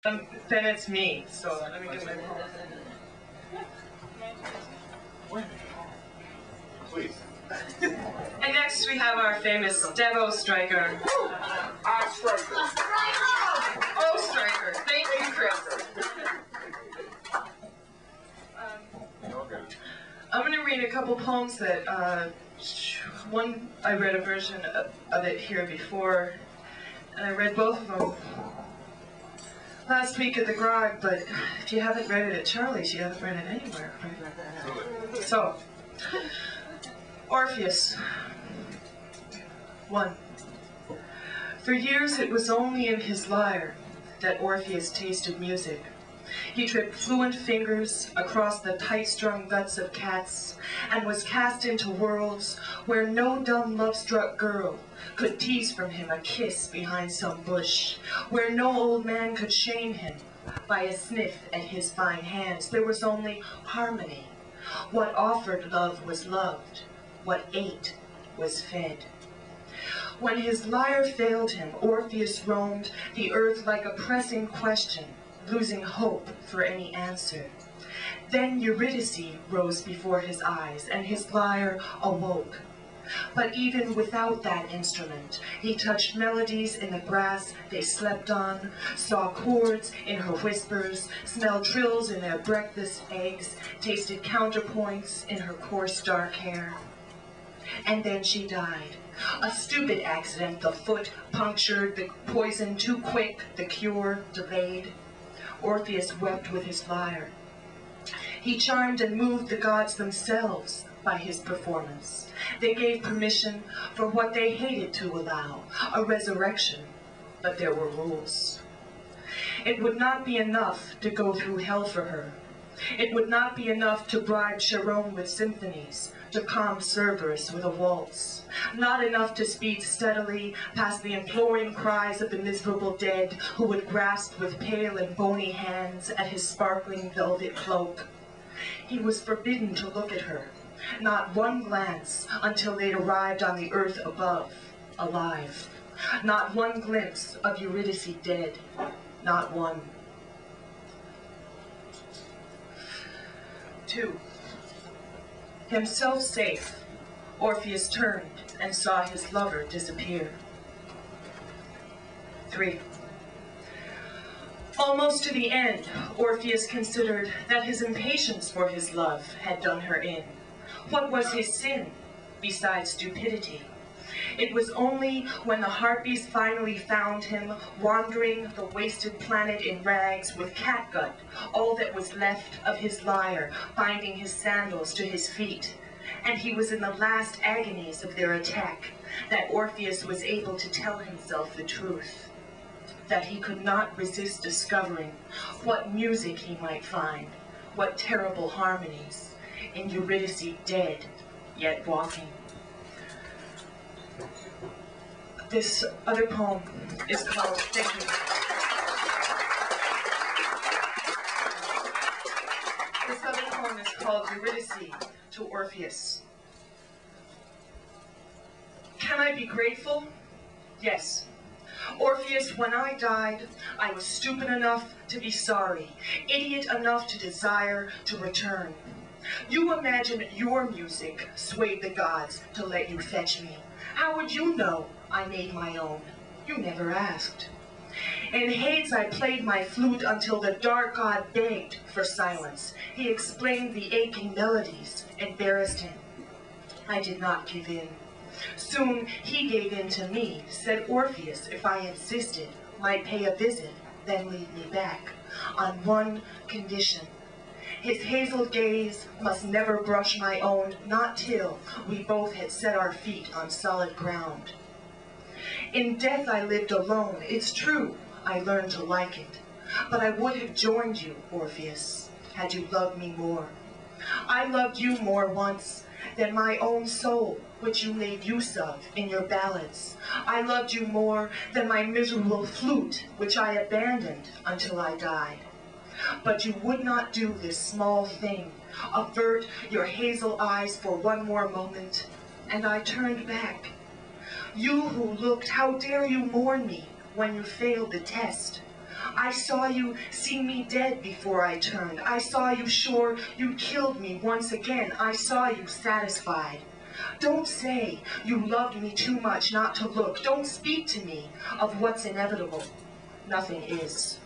Then it's me, so let me get my phone. Please. And next we have our famous ostreicher. Ostreicher. Thank you, Chris. I'm going to read a couple poems that, one, I read a version of it here before, and I read both of them last week at the Grog, but if you haven't read it at Charlie's, you haven't read it anywhere. Right? So, Orpheus. 1. For years it was only in his lyre that Orpheus tasted music. He tripped fluent fingers across the tight-strung guts of cats and was cast into worlds where no dumb love-struck girl could tease from him a kiss behind some bush, where no old man could shame him by a sniff at his fine hands. There was only harmony. What offered love was loved. What ate was fed. When his lyre failed him, Orpheus roamed the earth like a pressing question, losing hope for any answer. Then Eurydice rose before his eyes, and his lyre awoke. But even without that instrument, he touched melodies in the grass they slept on, saw chords in her whispers, smelled trills in their breakfast eggs, tasted counterpoints in her coarse dark hair. And then she died. A stupid accident, the foot punctured, the poison too quick, the cure delayed. Orpheus wept with his lyre. He charmed and moved the gods themselves by his performance. They gave permission for what they hated to allow, a resurrection, but there were rules. It would not be enough to go through hell for her. It would not be enough to bribe Charon with symphonies, to calm Cerberus with a waltz. Not enough to speed steadily past the imploring cries of the miserable dead who would grasp with pale and bony hands at his sparkling velvet cloak. He was forbidden to look at her, not one glance until they'd arrived on the earth above, alive. Not one glimpse of Eurydice dead, not one. 2. Himself safe, Orpheus turned and saw his lover disappear. 3. Almost to the end, Orpheus considered that his impatience for his love had done her in. What was his sin besides stupidity? It was only when the Harpies finally found him, wandering the wasted planet in rags with catgut, all that was left of his lyre, binding his sandals to his feet, and he was in the last agonies of their attack, that Orpheus was able to tell himself the truth, that he could not resist discovering what music he might find, what terrible harmonies, in Eurydice dead, yet walking. This other poem is called, thank you. This other poem is called Eurydice to Orpheus. Can I be grateful? Yes. Orpheus, when I died, I was stupid enough to be sorry, idiot enough to desire to return. You imagine your music swayed the gods to let you fetch me. How would you know I made my own? You never asked. In Hades I played my flute until the dark god begged for silence. He explained the aching melodies, embarrassed him. I did not give in. Soon he gave in to me, said Orpheus, if I insisted, might pay a visit, then lead me back, on one condition. His hazel gaze must never brush my own, not till we both had set our feet on solid ground. In death I lived alone, it's true, I learned to like it. But I would have joined you, Orpheus, had you loved me more. I loved you more once than my own soul, which you made use of in your ballads. I loved you more than my miserable flute, which I abandoned until I died. But you would not do this small thing, avert your hazel eyes for one more moment, and I turned back. You who looked, how dare you mourn me when you failed the test? I saw you see me dead before I turned. I saw you sure you killed me once again. I saw you satisfied. Don't say you loved me too much not to look. Don't speak to me of what's inevitable. Nothing is.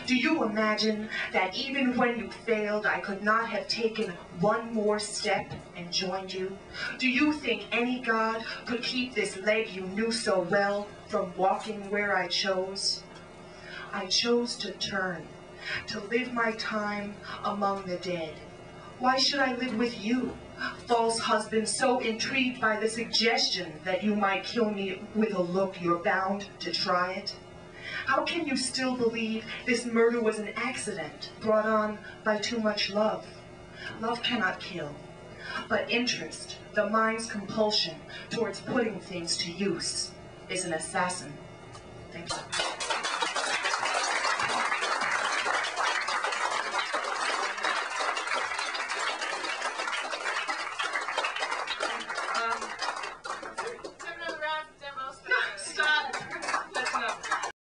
Do you imagine that even when you failed, I could not have taken one more step and joined you? Do you think any God could keep this leg you knew so well from walking where I chose? I chose to turn, to live my time among the dead. Why should I live with you, false husband, so intrigued by the suggestion that you might kill me with a look you're bound to try it? How can you still believe this murder was an accident brought on by too much love? Love cannot kill, but interest, the mind's compulsion towards putting things to use, is an assassin. Thank you.